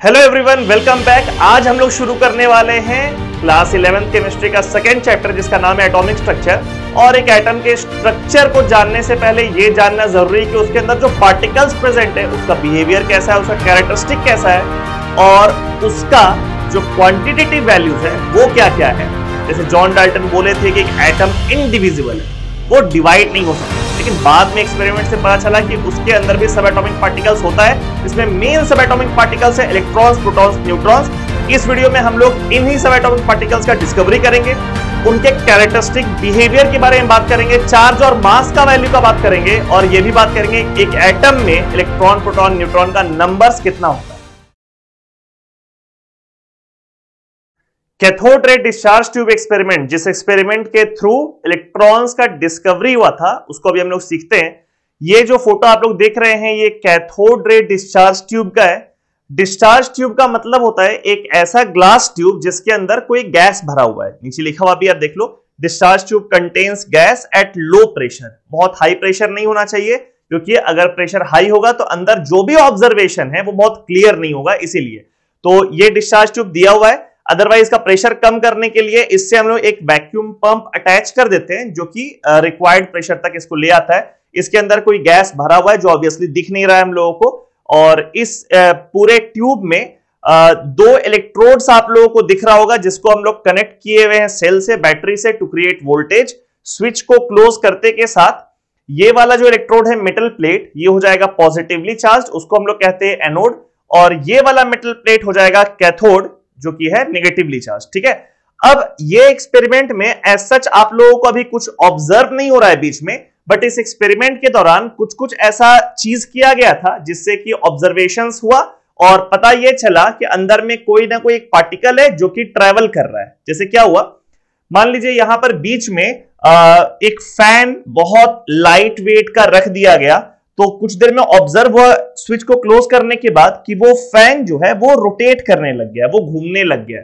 Hello everyone, welcome back. आज हम लोग शुरू करने वाले हैं क्लास 11th केमिस्ट्री का सेकेंड चैप्टर जिसका नाम है एटॉमिक स्ट्रक्चर। और एक एटम के स्ट्रक्चर को जानने से पहले ये जानना जरूरी है कि उसके अंदर जो पार्टिकल्स प्रेजेंट है उसका बिहेवियर कैसा है, उसका कैरेक्टरिस्टिक कैसा है और उसका जो क्वांटिटेटिव वैल्यूज है वो क्या क्या है। जैसे जॉन डाल्टन बोले थे कि एक एटम इनडिविजिबल है, वो डिवाइड नहीं हो सकता, लेकिन बाद में एक्सपेरिमेंट से पता चला कि उसके अंदर भी सब एटॉमिक पार्टिकल्स होता है। इसमें मेन सब एटॉमिक पार्टिकल्स है इलेक्ट्रॉन्स, प्रोटॉन्स, न्यूट्रॉन्स। इस वीडियो में हम लोग इन्हीं सब एटॉमिक पार्टिकल्स का डिस्कवरी करेंगे, उनके कैरेक्टरिस्टिक बिहेवियर के बारे में बात करेंगे, चार्ज और मास का वैल्यू का बात करेंगे और ये भी बात करेंगे एक एटम में इलेक्ट्रॉन, प्रोटॉन, न्यूट्रॉन का नंबर्स कितना होता है। Cathode ray discharge tube experiment, जिस एक्सपेरिमेंट के थ्रू इलेक्ट्रॉन्स का डिस्कवरी हुआ था उसको अभी हम लोग सीखते हैं। ये जो फोटो आप लोग देख रहे हैं ये कैथोड रे डिस्चार्ज ट्यूब का है। डिस्चार्ज ट्यूब का मतलब होता है एक ऐसा ग्लास ट्यूब जिसके अंदर कोई गैस भरा हुआ है। नीचे लिखा हुआ भी आप देख लो, discharge tube contains gas at low pressure. बहुत हाई प्रेशर नहीं होना चाहिए क्योंकि अगर प्रेशर हाई होगा तो अंदर जो भी ऑब्जर्वेशन है वो बहुत क्लियर नहीं होगा, इसीलिए तो ये डिस्चार्ज ट्यूब दिया हुआ है। अदरवाइज इसका प्रेशर कम करने के लिए इससे हम लोग एक वैक्यूम पंप अटैच कर देते हैं जो कि रिक्वायर्ड प्रेशर तक इसको ले आता है। इसके अंदर कोई गैस भरा हुआ है जो ऑब्वियसली दिख नहीं रहा है हम लोगों को, और इस पूरे ट्यूब में दो इलेक्ट्रोड्स आप लोगों को दिख रहा होगा जिसको हम लोग कनेक्ट किए हुए हैं सेल से, बैटरी से, टू क्रिएट वोल्टेज। स्विच को क्लोज करते के साथ ये वाला जो इलेक्ट्रोड है मेटल प्लेट, ये हो जाएगा पॉजिटिवली चार्ज, उसको हम लोग कहते हैं एनोड, और ये वाला मेटल प्लेट हो जाएगा कैथोड जो कि है नेगेटिवली चार्ज। ठीक है, अब ये एक्सपेरिमेंट में एज सच आप लोगों को अभी कुछ ऑब्जर्व नहीं हो रहा है बीच में, बट इस एक्सपेरिमेंट के दौरान कुछ कुछ ऐसा चीज किया गया था जिससे कि ऑब्जर्वेशंस हुआ और पता ये चला कि अंदर में कोई ना कोई एक पार्टिकल है जो कि ट्रेवल कर रहा है। जैसे क्या हुआ, मान लीजिए यहां पर बीच में एक फैन बहुत लाइट वेट का रख दिया गया, तो कुछ देर में ऑब्जर्व हुआ स्विच को क्लोज करने के बाद कि वो फैन जो है वो रोटेट करने लग गया, वो घूमने लग गया,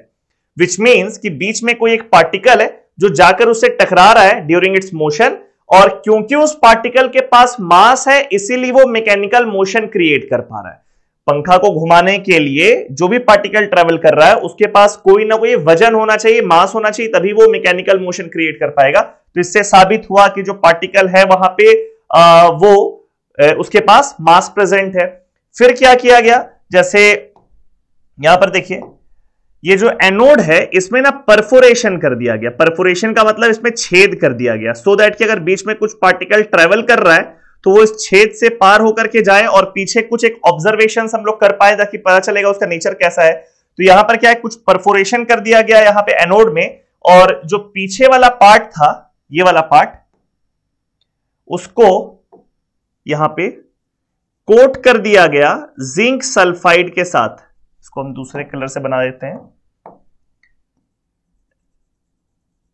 विच मीन्स कि बीच में कोई एक पार्टिकल है जो जाकर उससे टकरा रहा है ड्यूरिंग इट्स मोशन, और क्योंकि उस पार्टिकल के पास मास है इसीलिए वो मैकेनिकल मोशन क्रिएट कर पा रहा है। पंखा को घुमाने के लिए जो भी पार्टिकल ट्रेवल कर रहा है उसके पास कोई ना कोई वजन होना चाहिए, मास होना चाहिए, तभी वो मैकेनिकल मोशन क्रिएट कर पाएगा। तो इससे साबित हुआ कि जो पार्टिकल है वहां पे वो उसके पास मास प्रेजेंट है। फिर क्या किया गया, जैसे यहां पर देखिए ये जो एनोड है इसमें ना परफोरेशन कर दिया गया। परफोरेशन का मतलब इसमें छेद कर दिया गया, सो दैट कि अगर बीच में कुछ पार्टिकल ट्रेवल कर रहा है तो वो इस छेद से पार होकर के जाए और पीछे कुछ एक ऑब्जर्वेशन हम लोग कर पाए ताकि पता चलेगा उसका नेचर कैसा है। तो यहां पर क्या है, कुछ परफोरेशन कर दिया गया यहाँ पे एनोड में, और जो पीछे वाला पार्ट था, ये वाला पार्ट, उसको यहां पे कोट कर दिया गया जिंक सल्फाइड के साथ। इसको हम दूसरे कलर से बना देते हैं।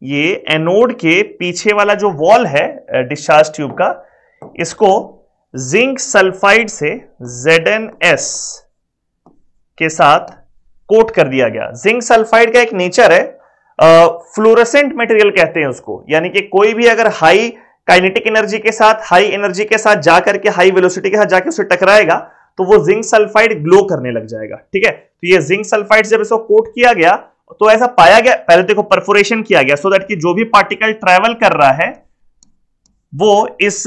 ये एनोड के पीछे वाला जो वॉल है डिस्चार्ज ट्यूब का, इसको जिंक सल्फाइड से ZnS के साथ कोट कर दिया गया। जिंक सल्फाइड का एक नेचर है, फ्लोरेसेंट मटेरियल कहते हैं उसको, यानी कि कोई भी अगर हाई काइनेटिक एनर्जी के साथ, हाई एनर्जी के साथ जाकर के, हाई वेलोसिटी के साथ जाकर उसे टकराएगा तो वो जिंक सल्फाइड ग्लो करने लग जाएगा। ठीक है, तो ये जिंक सल्फाइड जब इसको कोट किया गया तो ऐसा पाया गया, पहले देखो परफोरेशन किया गया सो दैट कि जो भी पार्टिकल ट्रेवल कर रहा है वो इस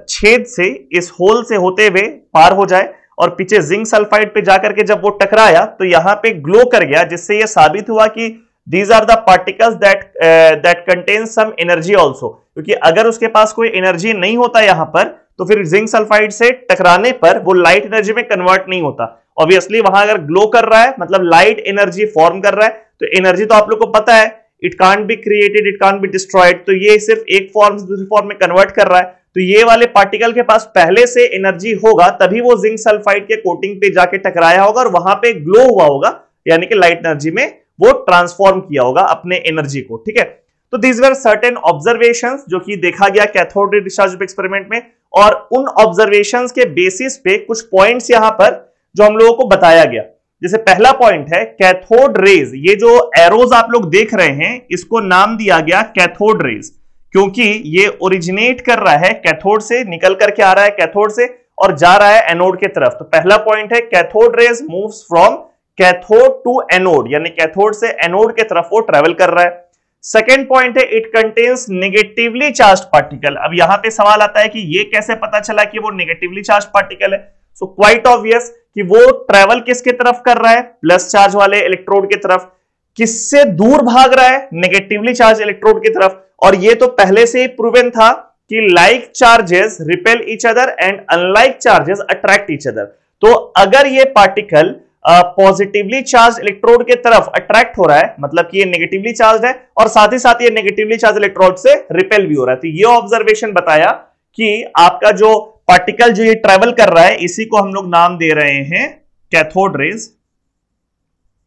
छेद से, इस होल से होते हुए पार हो जाए, और पीछे जिंक सल्फाइड पे जाकर के जब वो टकराया तो यहां पे ग्लो कर गया, जिससे ये साबित हुआ कि These are the particles that contain some energy also। क्योंकि अगर उसके पास कोई एनर्जी नहीं होता यहां पर तो फिर जिंक सल्फाइड से टकराने पर वो लाइट एनर्जी में कन्वर्ट नहीं होता। ऑब्वियसली वहां अगर ग्लो कर रहा है मतलब लाइट एनर्जी फॉर्म कर रहा है, तो एनर्जी तो आप लोग को पता है, it can't be created, it can't be destroyed, तो ये सिर्फ एक फॉर्म से दूसरी फॉर्म में कन्वर्ट कर रहा है। तो ये वाले पार्टिकल के पास पहले से एनर्जी होगा तभी वो जिंक सल्फाइड के कोटिंग पे जाके टकराया होगा और वहां पे ग्लो हुआ होगा, यानी कि लाइट एनर्जी में वो ट्रांसफॉर्म किया होगा अपने एनर्जी को। ठीक है, तो दीज वर सर्टेन ऑब्जर्वेशंस जो कि देखा गया कैथोड रे डिस्चार्ज एक्सपेरिमेंट में, और उन ऑब्जर्वेशंस के बेसिस पे कुछ पॉइंट्स यहां पर जो हम लोगों को बताया गया। जैसे पहला पॉइंट है कैथोड रेज, ये जो एरोज आप लोग देख रहे हैं इसको नाम दिया गया कैथोड रेज, क्योंकि ये ओरिजिनेट कर रहा है कैथोड से, निकल करके आ रहा है कैथोड से और जा रहा है एनोड के तरफ। तो पहला पॉइंट है cathode rays moves from cathode to anode, यानी कैथोड से एनोड के तरफ वो ट्रेवल कर रहा है। सेकेंड पॉइंट है it contains negatively charge particle. अब यहां पे सवाल आता है कि ये कैसे पता चला कि वो नेगेटिवली चार्ज पार्टिकल है। सो क्वाइट ऑब्वियस कि वो ट्रेवल किसके तरफ कर रहा है, प्लस चार्ज वाले इलेक्ट्रोड की तरफ। किससे दूर भाग रहा है, नेगेटिवली चार्ज इलेक्ट्रोड की तरफ। और ये तो पहले से ही प्रूवन था कि like charges repel each other and unlike charges attract each other. तो अगर ये पार्टिकल पॉजिटिवली चार्ज इलेक्ट्रोड के तरफ अट्रैक्ट हो रहा है, मतलब कि ये नेगेटिवली चार्ज है और साथ ही साथ ये नेगेटिवली चार्ज इलेक्ट्रोड से रिपेल भी हो रहा है। तो ये ऑब्जर्वेशन बताया कि आपका जो पार्टिकल जो ये ट्रेवल कर रहा है, इसी को हम लोग नाम दे रहे हैं कैथोड रेज।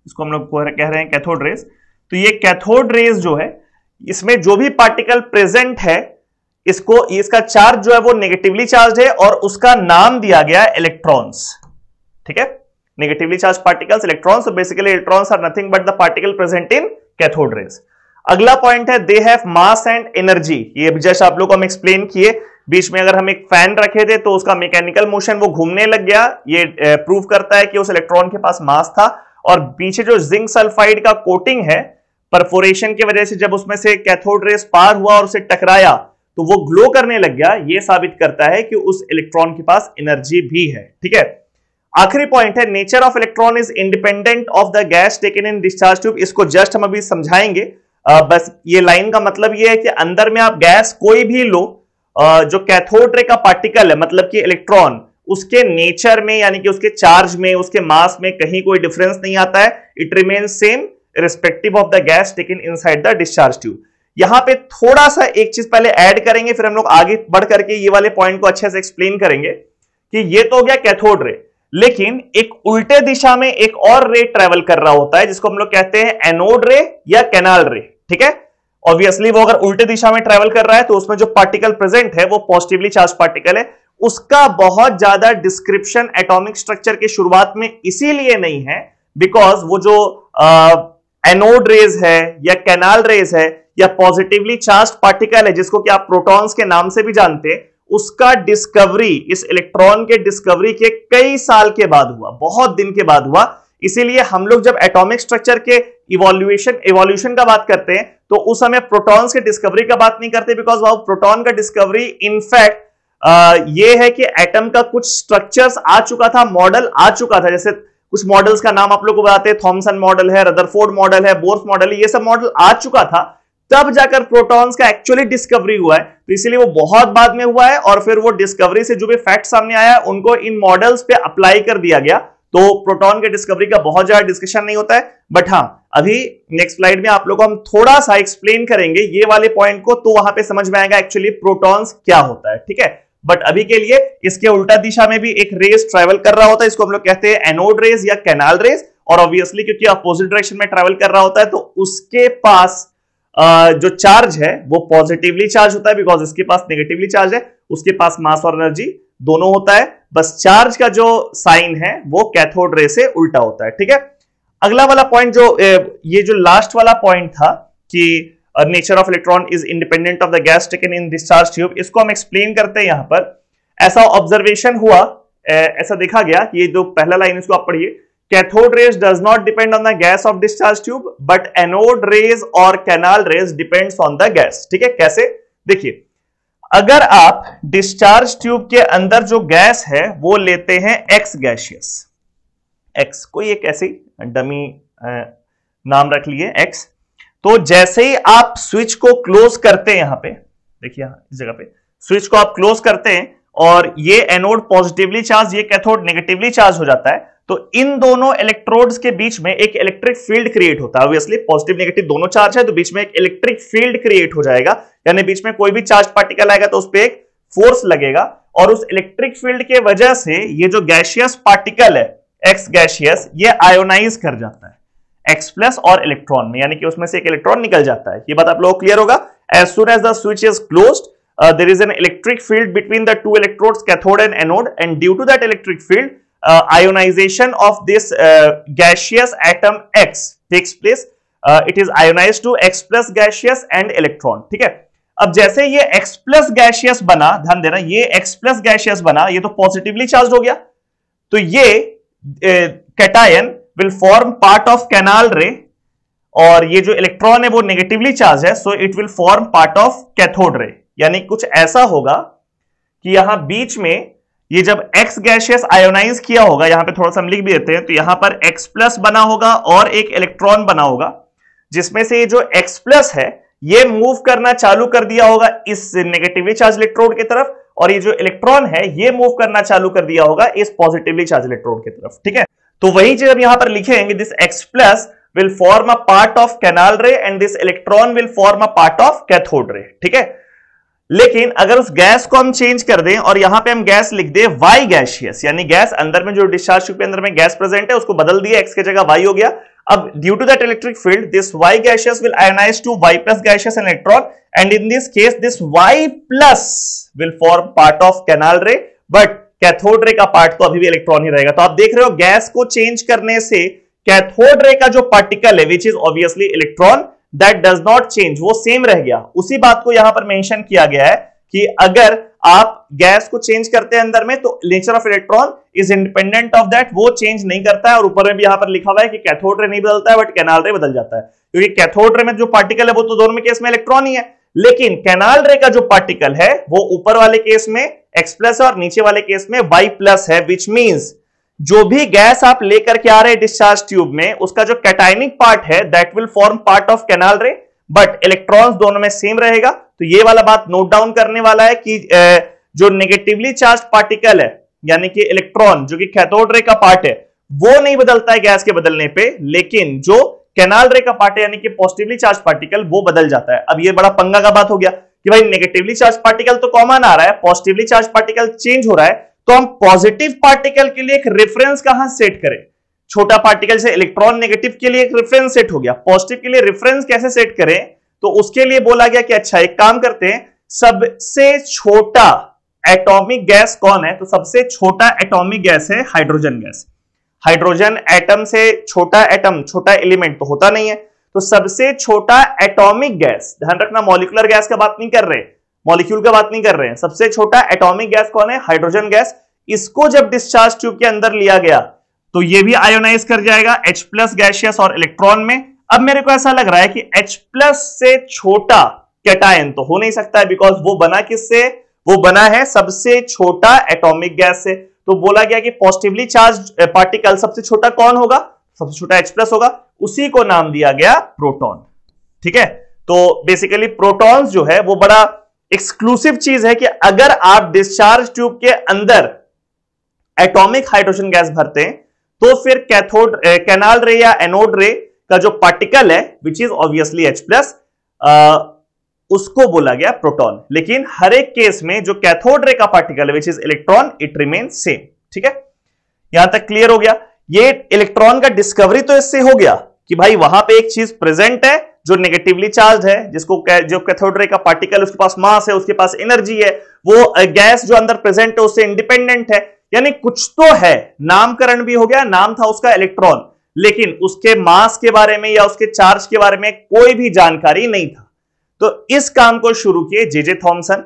इसको हम लोग कह रहे हैं कैथोड रेज। तो ये कैथोड रेज जो है, इसमें जो भी पार्टिकल प्रेजेंट है, इसका चार्ज जो है वो नेगेटिवली चार्ज है और उसका नाम दिया गया इलेक्ट्रॉन्स। ठीक है, negatively charge particles electrons. Basically electrons are nothing but the particle present in cathode rays. अगला पॉइंट है they have mass and energy. ये जैसे आप लोग को हम एक्सप्लेन किए, बीच में अगर हम एक फैन रखे थे तो उसका मैकेनिकल मोशन वो घूमने लग गया। ये प्रूव करता है कि उस इलेक्ट्रॉन के पास मास था। और पीछे जो जिंक सल्फाइड का कोटिंग है, परफोरेशन की वजह से जब उसमें से कैथोड रेज पार हुआ और उसे टकराया तो वो ग्लो करने लग गया। ये साबित करता है कि उस इलेक्ट्रॉन के पास एनर्जी भी है। ठीक है, आखिरी पॉइंट है nature of electron is independent of the gas taken in discharge tube. इसको जस्ट हम अभी समझाएंगे। बस ये लाइन का मतलब ये है कि अंदर में आप गैस कोई भी लो, जो कैथोड रे का पार्टिकल है, मतलब कि इलेक्ट्रॉन, उसके नेचर में यानी कि उसके चार्ज में, उसके मास में कहीं कोई डिफरेंस नहीं आता है। It remains same respective of the gas taken inside the discharge tube. यहां पे थोड़ा सा एक चीज पहले ऐड करेंगे, फिर हम लोग आगे बढ़ करके ये वाले पॉइंट को अच्छे से एक्सप्लेन करेंगे कि ये तो हो गया कैथोड रे, लेकिन एक उल्टे दिशा में एक और रे ट्रेवल कर रहा होता है जिसको हम लोग कहते हैं एनोड रे या कैनाल रे। ठीक है, ऑब्वियसली वो अगर उल्टे दिशा में ट्रेवल कर रहा है तो उसमें जो पार्टिकल प्रेजेंट है वो पॉजिटिवली चार्ज पार्टिकल है। उसका बहुत ज्यादा डिस्क्रिप्शन एटॉमिक स्ट्रक्चर के शुरुआत में इसीलिए नहीं है बिकॉज वो जो एनोड रेज है या कैनाल रेज है या पॉजिटिवली चार्ज पार्टिकल है जिसको कि आप प्रोटॉन्स के नाम से भी जानते हैं, उसका डिस्कवरी, इस इलेक्ट्रॉन के डिस्कवरी के कई साल के बाद हुआ, बहुत दिन के बाद हुआ। इसीलिए हम लोग जब एटॉमिक स्ट्रक्चर के इवोल्यूशन का बात करते हैं तो उस समय प्रोटॉन्स के डिस्कवरी का बात नहीं करते बिकॉज वो प्रोटॉन का डिस्कवरी इनफैक्ट ये है कि एटम का कुछ स्ट्रक्चर्स आ चुका था, मॉडल आ चुका था। जैसे कुछ मॉडल्स का नाम आप लोग को बताते हैं, थॉमसन मॉडल है, रदरफोर्ड मॉडल है, बोर्स मॉडल है, ये सब मॉडल आ चुका था, तब जाकर प्रोटॉन्स का एक्चुअली डिस्कवरी हुआ है। तो इसीलिए वो बहुत बाद में हुआ है और फिर वो डिस्कवरी से जो भी फैक्ट सामने आया उनको इन मॉडल्स पे अप्लाई कर दिया गया। तो प्रोटॉन के डिस्कवरी का बहुत ज्यादा डिस्कशन नहीं होता है, बट हाँ अभी नेक्स्ट स्लाइड में आप लोग को हम थोड़ा सा एक्सप्लेन करेंगे ये वाले पॉइंट को, तो वहां पे समझ में आएगा एक्चुअली प्रोटॉन्स क्या होता है। ठीक है, बट अभी के लिए इसके उल्टा दिशा में भी एक रेस ट्रेवल कर रहा होता है, इसको हम लोग कहते हैं एनोड रेस या कैनाल रेस। और ऑब्वियसली क्योंकि अपोजिट डायरेक्शन में ट्रेवल कर रहा होता है तो उसके पास जो चार्ज है वो पॉजिटिवली चार्ज होता है बिकॉज इसके पास नेगेटिवली चार्ज है, उसके पास मास और एनर्जी दोनों होता है, बस चार्ज का जो साइन है वो कैथोड रे से उल्टा होता है। ठीक है, अगला वाला पॉइंट जो ये जो लास्ट वाला पॉइंट था कि nature of electron is independent of the gas taken in discharge tube, इसको हम एक्सप्लेन करते हैं। यहां पर ऐसा ऑब्जर्वेशन हुआ, ऐसा देखा गया कि ये जो पहला लाइन इसको आप पढ़िए, cathode rays does not depend on the gas of discharge tube but anode rays और canal rays depends on the gas. ठीक है, कैसे देखिए, अगर आप डिस्चार्ज ट्यूब के अंदर जो गैस है वो लेते हैं एक्स गैसियस, एक्स कोई एक ऐसी डमी नाम रख लिए एक्स, तो जैसे ही आप स्विच को क्लोज करते हैं, यहां पे देखिए इस जगह पे स्विच को आप क्लोज करते हैं और ये एनोड पॉजिटिवली चार्ज, ये कैथोड नेगेटिवली चार्ज हो जाता है, तो इन दोनों इलेक्ट्रोड्स के बीच में एक इलेक्ट्रिक फील्ड क्रिएट होता है। ऑब्वियसली पॉजिटिव नेगेटिव दोनों चार्ज है तो बीच में एक इलेक्ट्रिक फील्ड क्रिएट हो जाएगा, यानी बीच में कोई भी चार्ज पार्टिकल आएगा तो उस पर एक फोर्स लगेगा और उस इलेक्ट्रिक फील्ड के वजह से ये जो गैसियस पार्टिकल है एक्स गैसियस, ये आयोनाइज कर जाता है एक्स प्लस और इलेक्ट्रॉन में, यानी कि उसमें से एक इलेक्ट्रॉन निकल जाता है। ये बात आप लोगों को क्लियर होगा। As soon as the switch is closed there is an electric field between the two electrodes cathode and anode, and due to that electric field ionization of this gaseous atom X takes place. It is ionized to X plus gaseous and electron. ठीक है, अब जैसे ये X plus gaseous बना, ध्यान देना, ये X plus gaseous बना, ये तो पॉजिटिवली चार्ज हो गया, तो ये cation will form part of canal रे, और ये जो इलेक्ट्रॉन है वो नेगेटिवली चार्ज है, so it will form part of cathode ray. यानी कुछ ऐसा होगा कि यहां बीच में ये जब X गैसियस आयोनाइज किया होगा, यहां पे थोड़ा सा हम लिख भी देते हैं, तो यहां पर X प्लस बना होगा और एक इलेक्ट्रॉन बना होगा, जिसमें से ये जो X प्लस है ये मूव करना चालू कर दिया होगा इस नेगेटिवली चार्ज इलेक्ट्रोड की तरफ, और ये जो इलेक्ट्रॉन है ये मूव करना चालू कर दिया होगा इस पॉजिटिवली चार्ज इलेक्ट्रोड की तरफ। ठीक है, तो वही चीज हम यहां पर लिखेंगे, this X plus will form a part of canal ray and this electron will form a part of cathode ray। ठीक है, लेकिन अगर उस गैस को हम चेंज कर दें और यहां पे हम गैस लिख दें Y गैसियस, यानी गैस अंदर में जो डिस्चार्ज ट्यूब के अंदर में गैस प्रेजेंट है उसको बदल दिया, X की जगह Y हो गया। अब due to that electric field this Y gaseous will ionise to Y plus gaseous electron and in this case this Y plus will form part of canal ray, but cathode ray का part तो अभी भी electron ही रहेगा। तो आप देख रहे हो गैस को चेंज करने से कैथोड रे का जो पार्टिकल है which is obviously electron, that does not change, वो सेम रह गया। उसी बात को यहां पर मेंशन किया गया है कि अगर आप गैस को चेंज करते हैं अंदर में तो nature of electron is independent of that, वो चेंज नहीं करता है। और ऊपर में भी यहां पर लिखा हुआ है कि कैथोड रे नहीं बदलता है बट कैनाल रे बदल जाता है, क्योंकि कैथोड रे में जो पार्टिकल है वो तो दोनों में केस में इलेक्ट्रॉन ही है, लेकिन कैनाल रे का जो पार्टिकल है वो ऊपर वाले केस में X प्लस और नीचे वाले केस में Y प्लस है, विच मींस जो भी गैस आप लेकर के आ रहे हैं डिस्चार्ज ट्यूब में उसका जो कैटायनिक पार्ट है that will form part of canal ray, but electrons दोनों में सेम रहेगा। तो ये वाला बात नोट डाउन करने वाला है कि जो नेगेटिवली चार्ज पार्टिकल है यानी कि इलेक्ट्रॉन जो कि कैथोड रे का पार्ट है वो नहीं बदलता है गैस के बदलने पे, लेकिन जो कैनाल रे का पार्ट है यानी कि पॉजिटिवली चार्ज पार्टिकल वो बदल जाता है। अब ये बड़ा पंगा का बात हो गया कि भाई नेगेटिवली चार्ज पार्टिकल तो कॉमन आ रहा है, पॉजिटिवली चार्ज पार्टिकल चेंज हो रहा है, तो हम पॉजिटिव पार्टिकल के लिए एक रेफरेंस कहां सेट करें? छोटा पार्टिकल से इलेक्ट्रॉन नेगेटिव के लिए एक रेफरेंस सेट हो गया, पॉजिटिव के लिए रेफरेंस कैसे सेट करें? तो उसके लिए बोला गया कि अच्छा एक काम करते हैं, सबसे छोटा एटॉमिक गैस कौन है? तो सबसे छोटा एटॉमिक गैस है हाइड्रोजन गैस। हाइड्रोजन एटम से छोटा एटम, छोटा एलिमेंट तो होता नहीं है, तो सबसे छोटा एटॉमिक गैस, ध्यान रखना मॉलिक्यूलर गैस का बात नहीं कर रहे, मॉलिक्यूल का बात नहीं कर रहे हैं, सबसे छोटा एटॉमिक गैस कौन है? Hydrogen gas. इसको जब डिस्चार्ज ट्यूब के अंदर लिया गया तो ये भी आयोनाइज कर जाएगा H प्लस गैसियस और इलेक्ट्रॉन में। अब मेरे को ऐसा लग रहा है कि H प्लस से छोटा कैटायन तो हो नहीं सकता है, बिकॉज वो बना किससे? वो बना है सबसे छोटा एटॉमिक गैस से। तो बोला गया कि पॉजिटिवली चार्ज पार्टिकल सबसे छोटा कौन होगा? सबसे छोटा H प्लस होगा, उसी को नाम दिया गया प्रोटॉन। ठीक है, तो बेसिकली प्रोटॉन्स जो है वो बड़ा एक्सक्लूसिव चीज है कि अगर आप डिस्चार्ज ट्यूब के अंदर एटॉमिक हाइड्रोजन गैस भरते हैं तो फिर कैथोड कैनाल रे या एनोड रे का जो पार्टिकल है which is obviously H plus, उसको बोला गया प्रोटॉन। लेकिन हर एक केस में जो कैथोड रे का पार्टिकल है which is electron, it remain same. ठीक है, यहां तक क्लियर हो गया। ये इलेक्ट्रॉन का डिस्कवरी तो इससे हो गया कि भाई वहां पे एक चीज प्रेजेंट है जो नेगेटिवली चार्ज है, जिसको जो कैथोड रे का पार्टिकल उसके पास मास है, उसके पास एनर्जी है, वो गैस जो अंदर प्रेजेंट है उससे इंडिपेंडेंट है, यानी कुछ तो है। नामकरण भी हो गया, नाम था उसका इलेक्ट्रॉन, लेकिन उसके मास के बारे में या उसके चार्ज के बारे में कोई भी जानकारी नहीं था। तो इस काम को शुरू किए जे थॉमसन।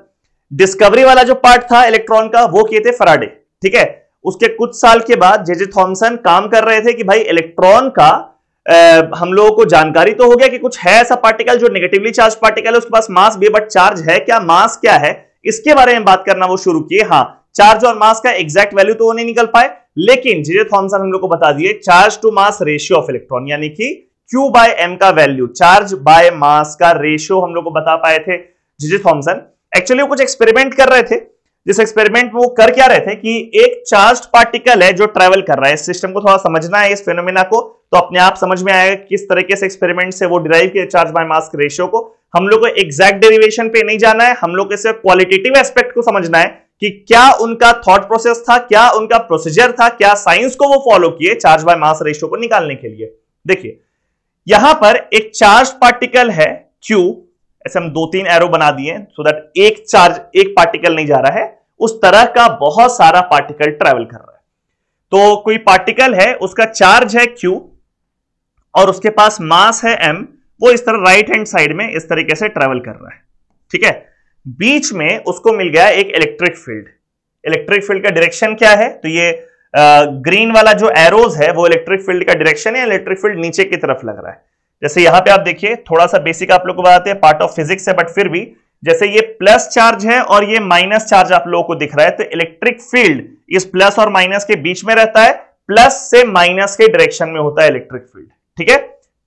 डिस्कवरी वाला जो पार्ट था इलेक्ट्रॉन का वो किए थे फैराडे। ठीक है, उसके कुछ साल के बाद जे थॉमसन काम कर रहे थे कि भाई इलेक्ट्रॉन का हम लोगों को जानकारी तो हो गया कि कुछ है ऐसा पार्टिकल जो नेगेटिवली चार्ज पार्टिकल है, उसके पास मास भी, बट चार्ज है क्या, मास क्या है, इसके बारे में बात करना वो शुरू किए। हाँ, चार्ज और मास का एग्जैक्ट वैल्यू तो वो नहीं निकल पाए, लेकिन जे थॉमसन हम लोग को बता दिए charge to mass ratio of electron, यानी कि Q बाय M का वैल्यू, चार्ज बाय मास का रेशियो हम लोग को बता पाए थे जे थॉमसन। एक्चुअली वो कुछ एक्सपेरिमेंट कर रहे थे, जिस एक्सपेरिमेंट में वो कर क्या रहे थे कि एक चार्ज पार्टिकल है जो ट्रेवल कर रहा है। इस सिस्टम को थोड़ा समझना है, इस फेनोमेना को, तो अपने आप समझ में आएगा किस तरीके से एक्सपेरिमेंट से वो डिराइव किए चार्ज बाय मास रेशियो को। हम लोग को एग्जैक्ट डेरिवेशन पे नहीं जाना है, हम लोग को सिर्फ क्वालिटेटिव एस्पेक्ट को समझना है कि क्या उनका थॉट प्रोसेस था, क्या उनका प्रोसीजर था, क्या साइंस को वो फॉलो किए चार्ज बाय मास रेशियो को निकालने के लिए। देखिए यहां पर एक चार्ज पार्टिकल है Q, ऐसे हम 2-3 एरो बना दिए सो दैट एक चार्ज, एक पार्टिकल नहीं जा रहा है, उस तरह का बहुत सारा पार्टिकल ट्रेवल कर रहा है। तो कोई पार्टिकल है, उसका चार्ज है Q और उसके पास मास है M, वो इस तरह राइट हैंड साइड में इस तरीके से ट्रेवल कर रहा है। ठीक है, बीच में उसको मिल गया एक इलेक्ट्रिक फील्ड। इलेक्ट्रिक फील्ड का डायरेक्शन क्या है? तो ये ग्रीन वाला जो एरोज है वो इलेक्ट्रिक फील्ड का डायरेक्शन है, इलेक्ट्रिक फील्ड नीचे की तरफ लग रहा है। जैसे यहां पे आप देखिए, थोड़ा सा बेसिक आप लोग को बताते हैं, पार्ट ऑफ फिजिक्स है बट फिर भी, जैसे ये प्लस चार्ज है और ये माइनस चार्ज आप लोगों को दिख रहा है, तो इलेक्ट्रिक फील्ड इस प्लस और माइनस के बीच में रहता है, प्लस से माइनस के डायरेक्शन में होता है इलेक्ट्रिक फील्ड। ठीक है,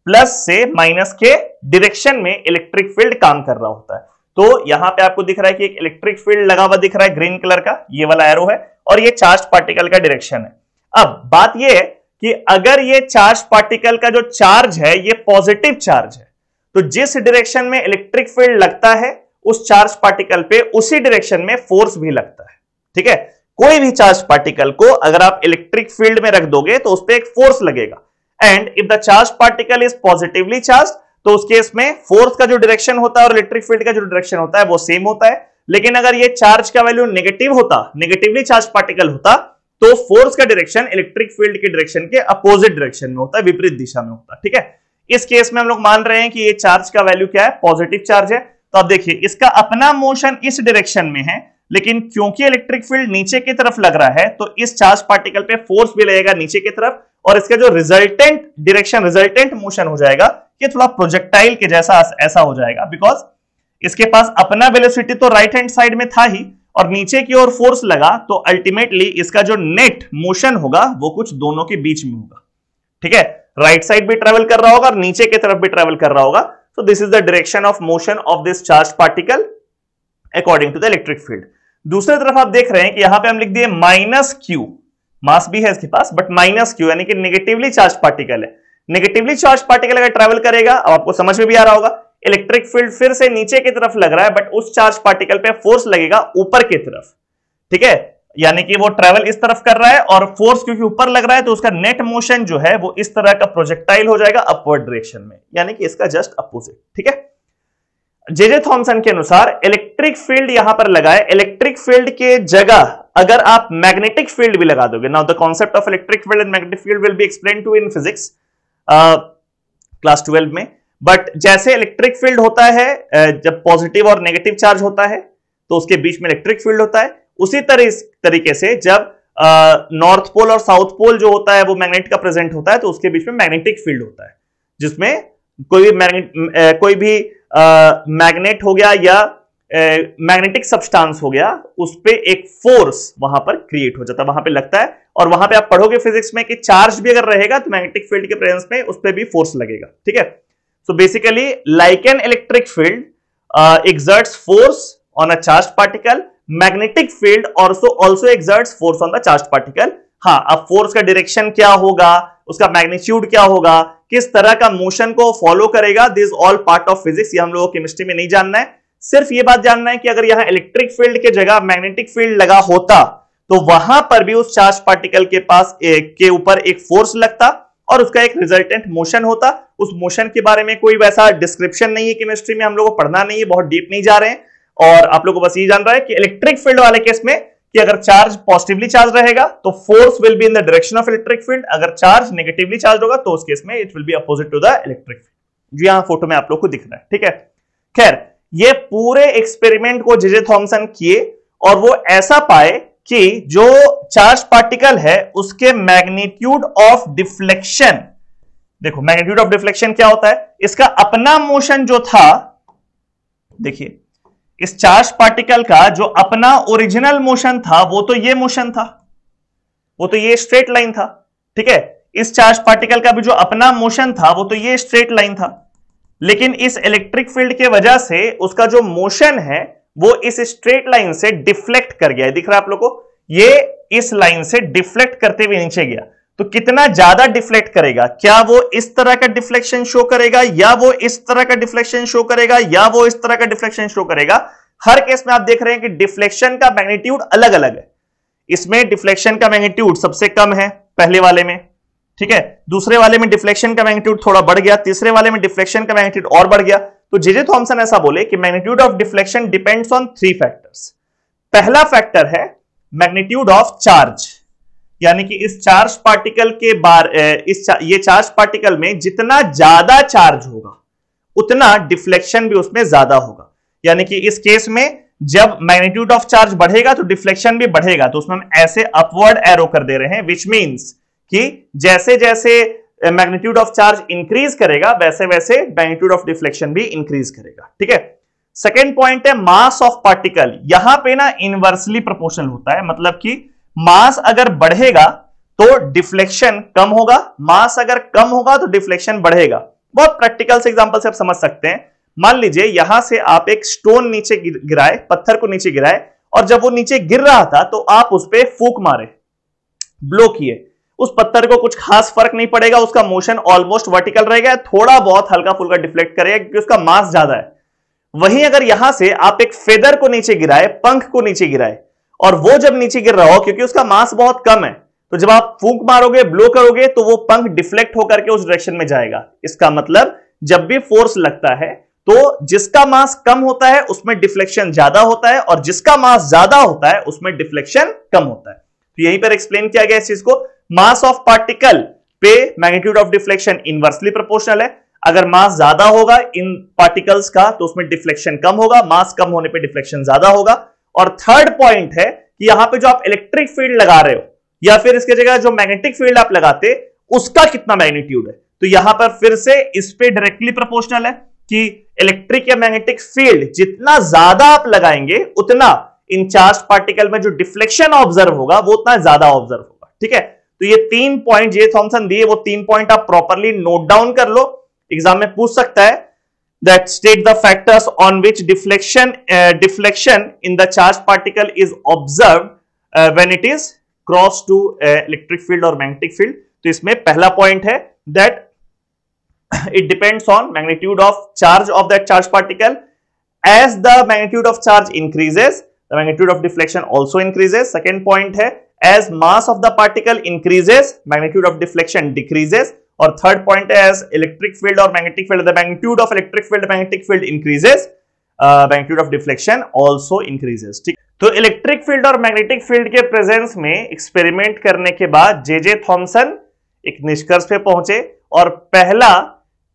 प्लस से माइनस के डायरेक्शन में इलेक्ट्रिक फील्ड काम कर रहा होता है। तो यहां पे आपको दिख रहा है कि एक इलेक्ट्रिक फील्ड लगा हुआ दिख रहा है ग्रीन कलर का, ये वाला एरो है, और ये चार्ज पार्टिकल का डायरेक्शन है। अब बात ये है कि अगर ये चार्ज पार्टिकल का जो चार्ज है ये पॉजिटिव चार्ज है, तो जिस डायरेक्शन में इलेक्ट्रिक फील्ड लगता है उस चार्ज पार्टिकल पे उसी डायरेक्शन में फोर्स भी लगता है। ठीक है, कोई भी चार्ज पार्टिकल को अगर आप इलेक्ट्रिक फील्ड में रख दोगे तो उस पर एक फोर्स लगेगा, and if the charge particle is positively charge, तो उस केस में फोर्स का जो डायरेक्शन होता है और इलेक्ट्रिक फील्ड का जो डायरेक्शन होता है वो सेम होता है। लेकिन अगर ये चार्ज का वैल्यू नेगेटिव होता, नेगेटिवली चार्ज पार्टिकल होता, तो फोर्स का डायरेक्शन इलेक्ट्रिक फील्ड के डायरेक्शन के अपोजिट डायरेक्शन में होता है, विपरीत दिशा में होता है। ठीक है, इस केस में हम लोग मान रहे हैं कि ये चार्ज का वैल्यू क्या है, पॉजिटिव चार्ज है। तो अब देखिए, इसका अपना मोशन इस डायरेक्शन में है, लेकिन क्योंकि इलेक्ट्रिक फील्ड नीचे की तरफ लग रहा है तो इस चार्ज पार्टिकल पे फोर्स भी लगेगा नीचे की तरफ, और इसका जो रिजल्टेंट डायरेक्शन, रिजल्टेंट मोशन हो जाएगा, ये थोड़ा प्रोजेक्टाइल के जैसा ऐसा हो जाएगा, बिकॉज इसके पास अपना वेलोसिटी तो राइट हैंड साइड में था ही, और नीचे की ओर फोर्स लगा, तो अल्टीमेटली इसका जो नेट मोशन होगा वो कुछ दोनों के बीच में होगा। ठीक है, राइट साइड भी ट्रेवल कर रहा होगा और नीचे की तरफ भी ट्रेवल कर रहा होगा। So this is the direction of motion of this charge particle according to the electric field. दूसरी तरफ आप देख रहे हैं कि यहां पे हम लिख दिए माइनस क्यू, मास भी है इसके पास बट माइनस क्यू, यानी कि नेगेटिवली चार्ज पार्टिकल है। नेगेटिवली चार्ज पार्टिकल अगर ट्रेवल करेगा, अब आपको समझ में भी आ रहा होगा, इलेक्ट्रिक फील्ड फिर से नीचे की तरफ लग रहा है, बट उस चार्ज पार्टिकल पे फोर्स लगेगा ऊपर की तरफ। ठीक है, यानी कि वो ट्रेवल इस तरफ कर रहा है और फोर्स क्योंकि ऊपर लग रहा है तो उसका नेट मोशन जो है वो इस तरह का प्रोजेक्टाइल हो जाएगा अपवर्ड डायरेक्शन में, यानी कि इसका जस्ट अपोजिट। ठीक है, जे थॉमसन के अनुसार इलेक्ट्रिक फील्ड यहां पर लगा है, इलेक्ट्रिक फील्ड के जगह अगर आप मैग्नेटिक फील्ड भी लगा दोगे, now the concept of electric field and magnetic field will be explain to in physics class 12 में, बट जैसे इलेक्ट्रिक फील्ड होता है जब पॉजिटिव और नेगेटिव चार्ज होता है तो उसके बीच में इलेक्ट्रिक फील्ड होता है, उसी तरीके से जब नॉर्थ पोल और साउथ पोल जो होता है वो मैग्नेट का प्रेजेंट होता है तो उसके बीच में मैग्नेटिक फील्ड होता है, जिसमें कोई भी मैग्नेट हो गया या मैग्नेटिक सब्सटेंस हो गया, उस पे एक फोर्स वहां पर क्रिएट हो जाता है, वहां पे लगता है। और वहां पे आप पढ़ोगे फिजिक्स में कि चार्ज भी अगर रहेगा तो मैग्नेटिक फील्ड के प्रेजेंस में उस पे भी फोर्स लगेगा। ठीक है, so basically like an electric field exerts force on a charged particle, magnetic field also exerts force on the charged particle। हाँ, अब फोर्स का डायरेक्शन क्या होगा, उसका मैग्नीट्यूड क्या होगा, किस तरह का मोशन को फॉलो करेगा, this all part of physics, ये हम लोगों को केमिस्ट्री में नहीं जानना है। सिर्फ ये बात जानना है कि अगर यहां इलेक्ट्रिक फील्ड के जगह मैग्नेटिक फील्ड लगा होता तो वहां पर भी उस चार्ज पार्टिकल के पास के ऊपर एक फोर्स लगता और उसका एक रिजल्टेंट मोशन होता। उस मोशन के बारे में कोई वैसा डिस्क्रिप्शन नहीं है केमिस्ट्री में, हम लोग को पढ़ना नहीं है, बहुत डीप नहीं जा रहे हैं, और आप लोगों को बस ये जान रहा है कि इलेक्ट्रिक फील्ड वाले केस में कि अगर चार्ज पॉजिटिवली चार्ज रहेगा तो force will be in the direction of electric field, अगर चार्ज नेगेटिवली चार्ज होगा तो उस केस में it will be opposite to the electric field, जो यहां फोटो में आप लोग को दिख रहा है। ठीक है, खैर ये पूरे एक्सपेरिमेंट को जे थॉमसन किए और वो ऐसा पाए कि जो चार्ज पार्टिकल है उसके मैग्नीट्यूड ऑफ डिफ्लेक्शन, देखो मैग्नीट्यूड ऑफ डिफ्लेक्शन क्या होता है, इसका अपना मोशन जो था, देखिए इस चार्ज पार्टिकल का जो अपना ओरिजिनल मोशन था वो तो ये मोशन था, वो तो ये स्ट्रेट लाइन था। ठीक है, इस चार्ज पार्टिकल का भी जो अपना मोशन था वो तो ये स्ट्रेट लाइन था, लेकिन इस इलेक्ट्रिक फील्ड के वजह से उसका जो मोशन है वो इस स्ट्रेट लाइन से डिफ्लेक्ट कर गया है। दिख रहा है आप लोगों को, ये इस लाइन से डिफ्लेक्ट करते हुए नीचे गया, तो कितना ज्यादा डिफ्लेक्ट करेगा, क्या वो इस तरह का डिफ्लेक्शन शो करेगा या वो इस तरह का डिफ्लेक्शन शो करेगा या वो इस तरह का डिफ्लेक्शन शो करेगा। हर केस में आप देख रहे हैं कि डिफ्लेक्शन का मैग्नीट्यूड अलग अलग है। इसमें डिफ्लेक्शन का मैग्नीट्यूड सबसे कम है पहले वाले में, ठीक है, दूसरे वाले में डिफ्लेक्शन का मैग्नीट्यूड थोड़ा बढ़ गया, तीसरे वाले में डिफ्लेक्शन का मैग्नीट्यूड और बढ़ गया। तो जे थॉमसन ऐसा बोले कि magnitude of deflection depends on 3 factors. पहला फैक्टर है मैग्नीट्यूड ऑफ चार्ज, यानी कि इस चार्ज पार्टिकल के ये चार्ज पार्टिकल में जितना ज्यादा चार्ज होगा उतना डिफ्लेक्शन भी उसमें ज्यादा होगा, यानी कि इस केस में जब मैग्नीट्यूड ऑफ चार्ज बढ़ेगा तो डिफ्लेक्शन भी बढ़ेगा, तो उसमें हम ऐसे अपवर्ड एरो कर दे रहे हैं, विच मीन्स कि जैसे जैसे मैग्नीट्यूड ऑफ चार्ज इंक्रीज करेगा वैसे वैसे मैग्नीट्यूड ऑफ डिफ्लेक्शन भी इंक्रीज करेगा। ठीक है, सेकेंड पॉइंट है मास ऑफ पार्टिकल। यहां पे ना इनवर्सली प्रोपोर्शनल होता है, मतलब कि मास अगर बढ़ेगा तो डिफ्लेक्शन कम होगा, मास अगर कम होगा तो डिफ्लेक्शन बढ़ेगा। बहुत प्रैक्टिकल से एग्जांपल से आप समझ सकते हैं। मान लीजिए यहां से आप एक स्टोन नीचे गिराए, पत्थर को नीचे गिराए, और जब वो नीचे गिर रहा था तो आप उस पर फूंक मारे, ब्लो किए, उस पत्थर को कुछ खास फर्क नहीं पड़ेगा, उसका मोशन ऑलमोस्ट वर्टिकल रहेगा, थोड़ा बहुत हल्का फुल्का डिफ्लेक्ट करेगा क्योंकि उसका मास ज्यादा है। वहीं अगर यहां से आप एक फेदर को नीचे गिराए, पंख को नीचे गिराए, और वो जब नीचे गिर रहा हो क्योंकि उसका मास बहुत कम है, तो जब आप फूंक मारोगे, ब्लो करोगे, तो वो पंख डिफ्लेक्ट होकर के उस डायरेक्शन में जाएगा। इसका मतलब जब भी फोर्स लगता है तो जिसका मास कम होता है उसमें डिफ्लेक्शन ज्यादा होता है, और जिसका मास ज्यादा होता है उसमें डिफ्लेक्शन कम होता है। तो यहीं पर एक्सप्लेन किया गया इस चीज को। मास ऑफ पार्टिकल पे magnitude of deflection inversely proportional है। अगर मास ज्यादा होगा इन पार्टिकल्स का तो उसमें डिफ्लेक्शन कम होगा, मास कम होने पे डिफ्लेक्शन ज्यादा होगा। और थर्ड पॉइंट है कि यहां पे जो आप इलेक्ट्रिक फील्ड लगा रहे हो या फिर इसके जगह जो मैग्नेटिक फील्ड आप लगाते उसका कितना मैग्नीट्यूड है, तो यहां पर फिर से इस पे डायरेक्टली प्रोपोर्शनल है कि इलेक्ट्रिक या मैग्नेटिक फील्ड जितना ज्यादा आप लगाएंगे उतना इन चार्ज पार्टिकल में जो डिफ्लेक्शन ऑब्जर्व होगा वो उतना ज्यादा ऑब्जर्व होगा। ठीक है, तो ये 3 पॉइंट जे थॉमसन दिए, वो 3 पॉइंट आप प्रॉपरली नोट डाउन कर लो, एग्जाम में पूछ सकता है। That state the factors on which deflection in the charge particle is observed when it is cross to electric field और मैग्नेटिक फील्ड। तो इसमें पहला पॉइंट है that it depends on magnitude of charge of that charge particle. As the magnitude of charge increases, the magnitude of deflection also increases. Second point है as mass of the particle increases, magnitude of deflection decreases. और third point है as electric field or magnetic field, the magnitude of electric field magnetic field increases, magnitude of deflection also increases. ठीक, तो electric field और magnetic field के presence में experiment करने के बाद जे थॉमसन एक निष्कर्ष पे पहुंचे और पहला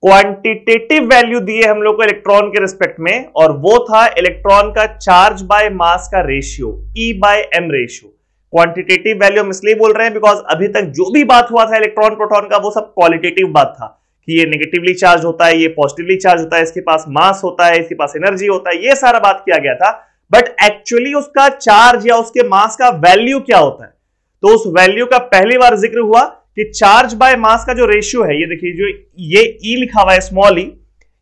क्वांटिटेटिव वैल्यू दिए हम लोग को इलेक्ट्रॉन के रिस्पेक्ट में, और वो था इलेक्ट्रॉन का चार्ज बाय मास का ratio, E/m ratio. Quantitative value हम इसलिए बोल रहे हैं बिकॉज अभी तक जो भी बात हुआ था इलेक्ट्रॉन प्रोटॉन का वो सब क्वालिटेटिव बात था कि ये नेगेटिवली चार्ज होता है, ये पॉजिटिवली चार्ज होता है, इसके पास मास होता है, इसके पास एनर्जी होता है, ये सारा बात किया गया था। बट एक्चुअली उसका चार्ज या उसके मास का वैल्यू क्या होता है, तो उस वैल्यू का पहली बार जिक्र हुआ कि चार्ज बाय मास का जो रेशियो है, ये देखिए जो ये E लिखा हुआ है स्मॉल e,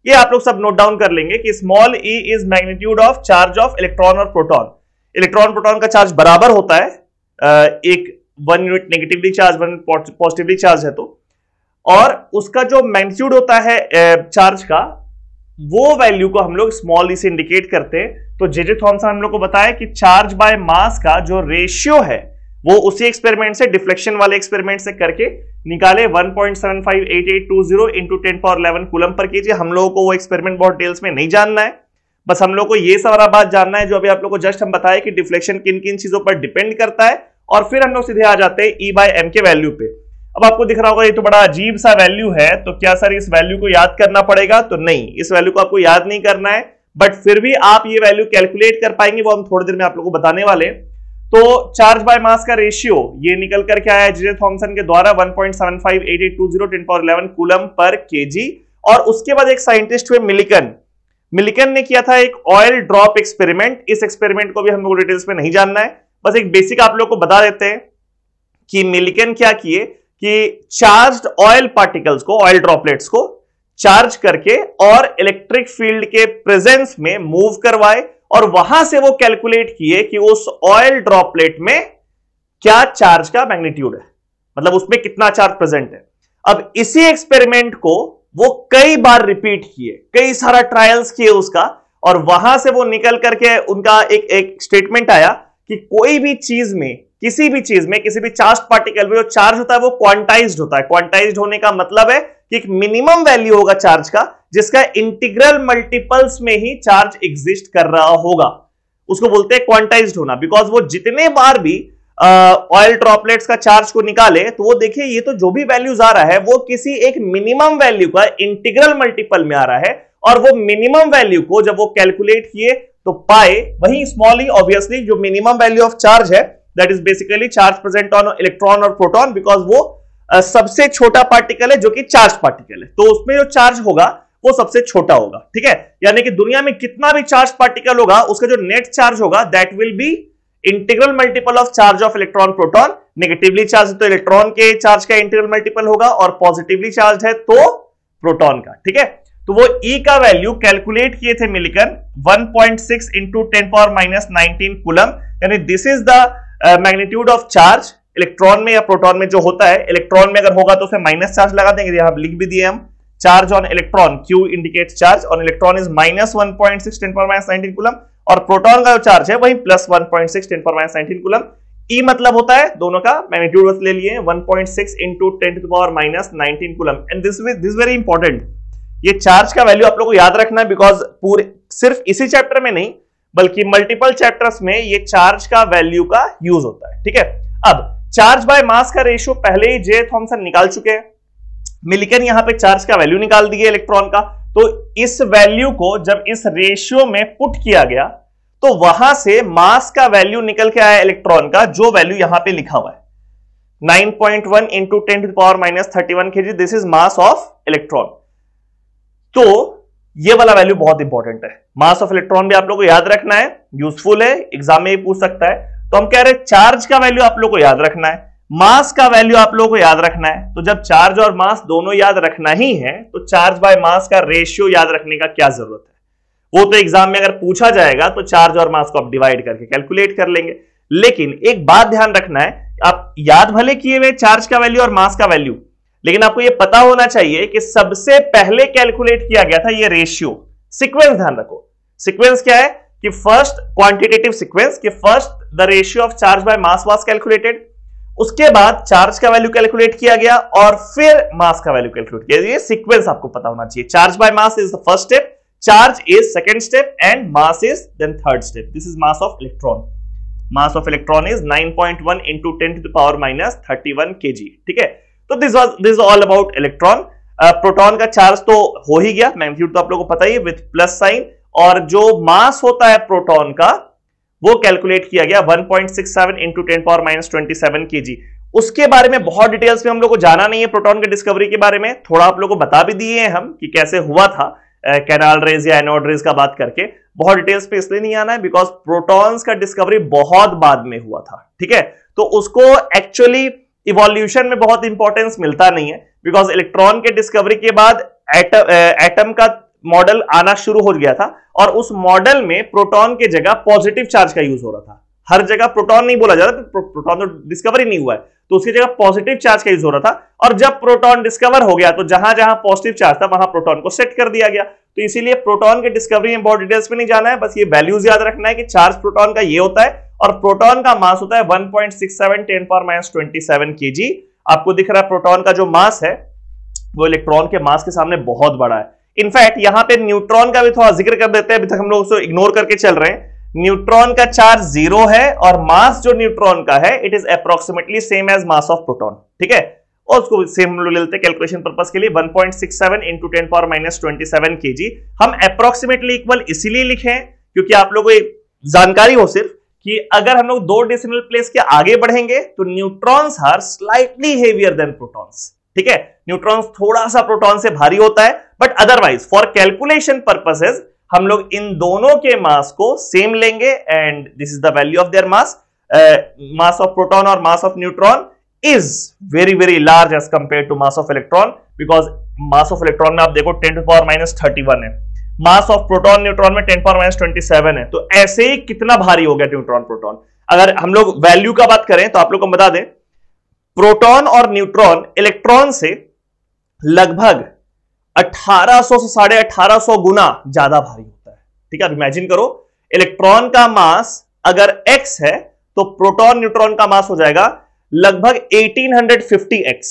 ये आप लोग सब नोट डाउन कर लेंगे कि small e is magnitude of charge of electron और प्रोटॉन। इलेक्ट्रॉन प्रोटॉन का चार्ज बराबर होता है, एक 1 unit negatively charge 1 positively charge है, तो और उसका जो मैग्नीट्यूड होता है चार्ज का, वो वैल्यू को हम लोग स्मॉल e से इंडिकेट करते हैं। तो जे थॉमसन हम लोग को बताया कि चार्ज बाय मास का जो रेशियो है वो उसी एक्सपेरिमेंट से, डिफ्लेक्शन वाले एक्सपेरिमेंट से करके निकाले 1.758820 इंटू 10⁻11 कूलम पर कीजिए। हम लोगों को वो एक्सपेरिमेंट बहुत डिटेल्स में नहीं जानना है, बस हम लोग को ये सारा बात जानना है जो अभी आप लोग को जस्ट हम बताए कि डिफ्लेक्शन किन किन चीजों पर डिपेंड करता है, और फिर हम लोग सीधे आ जाते हैं E/m के वैल्यू पे। अब आपको दिख रहा होगा ये तो बड़ा अजीब सा वैल्यू है, तो क्या सर इस वैल्यू को याद करना पड़ेगा? तो नहीं, इस वैल्यू को आपको याद नहीं करना है, बट फिर भी आप ये वैल्यू कैलकुलेट कर पाएंगे, वो हम थोड़ी देर में आप लोग को बताने वाले। तो चार्ज बाय मास का रेशियो ये निकल कर क्या आया जे थॉमसन के द्वारा 1.758820 10⁻11 कूलम पर केजी। और उसके बाद एक साइंटिस्ट हुए मिलिकन ने किया था एक ऑयल ड्रॉप एक्सपेरिमेंट। इस एक्सपेरिमेंट को भी हम लोग डिटेल्स में नहीं जानना है, बस एक बेसिक आप लोग को बता देते हैं कि मिलिकन क्या किए कि चार्ज्ड ऑयल पार्टिकल्स को, ऑयल ड्रॉपलेट्स को चार्ज करके और इलेक्ट्रिक फील्ड के प्रेजेंस में मूव करवाए, और वहां से वो कैलकुलेट किए कि उस ऑयल ड्रॉपलेट में क्या चार्ज का मैग्नीट्यूड है, मतलब उसमें कितना चार्ज प्रेजेंट है। अब इसी एक्सपेरिमेंट को वो कई बार रिपीट किए, कई सारा ट्रायल्स किए उसका, और वहां से वो निकल करके उनका एक स्टेटमेंट आया कि कोई भी चीज में, किसी भी चीज में, किसी भी चार्ज पार्टिकल में जो चार्ज होता है वो क्वांटाइज्ड होता है। क्वांटाइज्ड होने का मतलब है कि एक मिनिमम वैल्यू होगा चार्ज का जिसका इंटीग्रल मल्टीपल्स में ही चार्ज एग्जिस्ट कर रहा होगा, उसको बोलते हैं क्वांटाइज्ड होना। बिकॉज वो जितने बार भी ऑयल ड्रॉपलेट्स का चार्ज को निकाले तो वो देखिए ये तो जो भी वैल्यूज आ रहा है वो किसी एक मिनिमम वैल्यू का इंटीग्रल मल्टीपल में आ रहा है, और वो मिनिमम वैल्यू को जब वो कैलकुलेट किए तो पाई वही स्मॉल ई ऑब्वियसली जो मिनिमम वैल्यू ऑफ चार्ज है, that is basically charge present on electron और प्रोटॉन, बिकॉज वो सबसे छोटा पार्टिकल है जो कि चार्ज पार्टिकल है, तो उसमें जो चार्ज होगा वो सबसे छोटा होगा। ठीक है, यानी कि दुनिया में कितना भी चार्ज पार्टिकल होगा उसका जो नेट चार्ज होगा that will be integral multiple of charge of electron proton. Negatively charge है तो इलेक्ट्रॉन के चार्ज का इंटीग्रल मल्टीपल होगा, और पॉजिटिवली चार्ज है तो प्रोटॉन का। ठीक है, तो वो E का वैल्यू कैलकुलेट किए थे मिलिकन 1.6 इंटू 10⁻⁹ कूलम, यानी this is the magnitude of charge electron में या प्रोटॉन में जो होता है। इलेक्ट्रॉन में अगर होगा तो उसे माइनस चार्ज लगा देंगे, यहां लिख भी दिए हम, charge on electron Q indicates charge on electron is -1.6 10⁻⁹ coulomb, और प्रोटॉन का जो चार्ज है वही +1.6 10⁻⁹ कूलम। E मतलब होता है दोनों का मैग्नीट्यूड बस ले लिए 1.6 into 10⁻⁹ coulomb, and this very important. ये चार्ज का वैल्यू आप लोगों को याद रखना है, बिकॉज पूरे सिर्फ इसी चैप्टर में नहीं बल्कि मल्टीपल चैप्टर्स में ये चार्ज का वैल्यू का यूज होता है। ठीक है, अब चार्ज बाय मास का रेशियो पहले ही जे थॉमसन निकाल चुके हैं, मिलिकन यहां पे चार्ज का वैल्यू निकाल दिए इलेक्ट्रॉन का, तो इस वैल्यू को जब इस रेशियो में पुट किया गया तो वहां से मास का वैल्यू निकल के आया इलेक्ट्रॉन का, जो वैल्यू यहां पे लिखा हुआ है 9.1 into 10⁻31 kg, this is mass of electron. तो ये वाला वैल्यू बहुत इंपॉर्टेंट है, मास ऑफ इलेक्ट्रॉन भी आप लोगों को याद रखना है, यूजफुल है, एग्जाम में ही पूछ सकता है। तो हम कह रहे हैं चार्ज का वैल्यू आप लोगों को याद रखना है, मास का वैल्यू आप लोगों को याद रखना है। तो जब चार्ज और मास दोनों याद रखना ही है तो चार्ज बाय मास का रेशियो याद रखने का क्या जरूरत है, वो तो एग्जाम में अगर पूछा जाएगा तो चार्ज और मास को आप डिवाइड करके कैलकुलेट कर लेंगे। लेकिन एक बात ध्यान रखना है, आप याद भले किए हुए चार्ज का वैल्यू और मास का वैल्यू, लेकिन आपको यह पता होना चाहिए कि सबसे पहले कैलकुलेट किया गया था ये रेशियो। सीक्वेंस ध्यान रखो, सीक्वेंस क्या है कि फर्स्ट क्वांटिटेटिव सीक्वेंस कि first the ratio of charge by mass was calculated, उसके बाद चार्ज का वैल्यू कैलकुलेट किया गया और फिर मास का वैल्यू कैलकुलेट किया। ये सीक्वेंस आपको पता होना चाहिए। Charge by mass is the first step, charge is second step and mass is then third step. This is mass of electron. Mass of electron is 9.1 into 10⁻⁻31 kg। ठीक है, तो this is all about electron. Proton का charge तो हो ही गया, magnitude तो आप लोगों को पता ही है विथ प्लस साइन, और जो मास होता है प्रोटॉन का वो कैलकुलेट किया गया 1.67 इंटू 10⁻⁻27 kg। उसके बारे में बहुत डिटेल्स में हम लोग को जाना नहीं है, प्रोटॉन के डिस्कवरी के बारे में थोड़ा आप लोग को बता भी दिए हैं हम कि कैसे हुआ था, कैनाल रेज या एनोड रेज का बात करके। बहुत डिटेल्स पे इसलिए नहीं आना है बिकॉज प्रोटॉन्स का डिस्कवरी बहुत बाद में हुआ था। ठीक है, तो उसको एक्चुअली इवोल्यूशन में बहुत इंपॉर्टेंस मिलता नहीं है, बिकॉज इलेक्ट्रॉन के डिस्कवरी के बाद एटम का मॉडल आना शुरू हो गया था, और उस मॉडल में प्रोटॉन के जगह पॉजिटिव चार्ज का यूज हो रहा था। हर जगह प्रोटॉन नहीं बोला जा रहा, तो प्रोटॉन तो डिस्कवरी नहीं हुआ है, तो उसकी जगह पॉजिटिव चार्ज का यूज हो रहा था। और जब प्रोटॉन डिस्कवर हो गया तो जहां जहां पॉजिटिव चार्ज था वहां प्रोटॉन को सेट कर दिया गया। तो इसीलिए प्रोटॉन के डिस्कवरी में बहुत डिटेल्स में नहीं जाना है, बस ये वैल्यूज याद रखना है कि चार्ज प्रोटॉन का ये होता है और प्रोटॉन का मास होता है 1.67 10⁻⁻27 kg। आपको दिख रहा है प्रोटॉन का जो मास है वो इलेक्ट्रॉन के मास के सामने बहुत बड़ा है। इनफैक्ट यहां पे न्यूट्रॉन का भी थोड़ा जिक्र कर देते हैं, अभी तक हम लोग उसको इग्नोर करके चल रहे हैं। न्यूट्रॉन का चार्ज 0 है और मास जो न्यूट्रॉन का है it is approximately same as mass of proton. ठीक है, और उसको सेम ले लेते हैं कैलकुलेशन पर्पस के लिए 1.67 इंटू 10⁻⁻27 kg। हम अप्रोक्सीमेटली इक्वल इसीलिए लिखे हैं क्योंकि आप लोगों को जानकारी हो सिर्फ कि अगर हम लोग 2 डेसिमल प्लेस के आगे बढ़ेंगे तो neutrons are slightly heavier than protons. ठीक है, न्यूट्रॉन्स थोड़ा सा प्रोटॉन से भारी होता है, but otherwise for calculation purposes हम लोग इन दोनों के मास को सेम लेंगे and this is the value of their mass. Mass of proton और mass of neutron is very very large as compared to mass of electron, because mass of electron में आप देखो 10⁻31 है, mass of proton न्यूट्रॉन में 10⁻27 है। तो ऐसे ही कितना भारी हो गया न्यूट्रॉन प्रोटॉन। अगर हम लोग वैल्यू का बात करें तो आप लोग को बता दें प्रोटॉन और न्यूट्रॉन इलेक्ट्रॉन से लगभग 1800 से 1850 गुना ज्यादा भारी होता है। ठीक है, अब इमेजिन करो इलेक्ट्रॉन का मास अगर x है तो प्रोटॉन न्यूट्रॉन का मास हो जाएगा लगभग 1850x,